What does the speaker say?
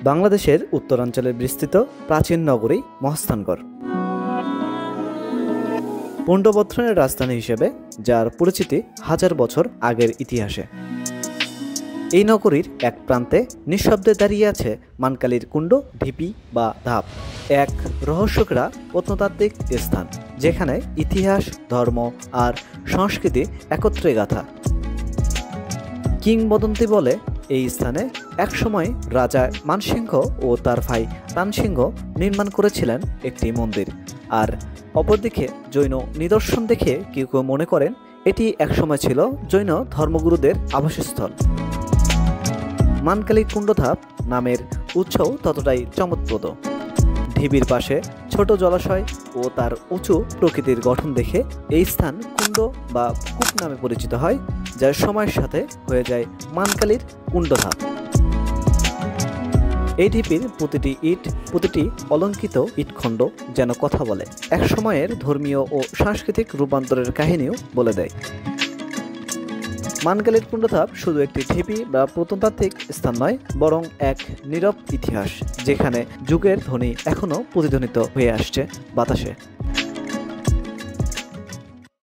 বাংলাদেশের উত্তরাঞ্চলে বিস্তৃত প্রাচীন নগরী মহাস্থানগড়। পুণ্ড্রবর্ধনের রাজধানী হিসেবে যার পরিচিতি হাজার বছর আগের ইতিহাসে। এই নগরীর এক প্রান্তে নিঃশব্দে দাঁড়িয়ে আছে মানকালীর কুণ্ড, ঢিপি বা ধাপ, এক রহস্যকরা প্রত্নতাত্ত্বিক স্থান যেখানে ইতিহাস, ধর্ম আর সংস্কৃতি একত্রে গাথা। কিংবদন্তি বলে এই স্থানে একসময় রাজা মানসিংহ ও তার ভাই তানসিংহ নির্মাণ করেছিলেন একটি মন্দির, আর অপরদিকে জৈন নিদর্শন দেখে কেউ কেউ মনে করেন এটি একসময় ছিল জৈন ধর্মগুরুদের আবাসস্থল। মানকালী কুণ্ডধাপ নামের উৎসও ততটাই চমৎপ্রদ। ঢিবির পাশে ছোট জলাশয় ও তার উঁচু প্রকৃতির গঠন দেখে এই স্থান কুণ্ড বা কূপ নামে পরিচিত হয়, যা সময়ের সাথে হয়ে যায় মানকালীর কুণ্ডধাপ। এই ঢিপির প্রতিটি ইট, প্রতিটি অলঙ্কিত ইটখণ্ড যেন কথা বলে, এক সময়ের ধর্মীয় ও সাংস্কৃতিক রূপান্তরের কাহিনীও বলে দেয়। মানকালীর কুণ্ডধাপ শুধু একটি ঢিপি বা প্রত্নতাত্ত্বিক স্থান নয়, বরং এক নীরব ইতিহাস যেখানে যুগের ধ্বনি এখনও প্রতিধ্বনিত হয়ে আসছে বাতাসে।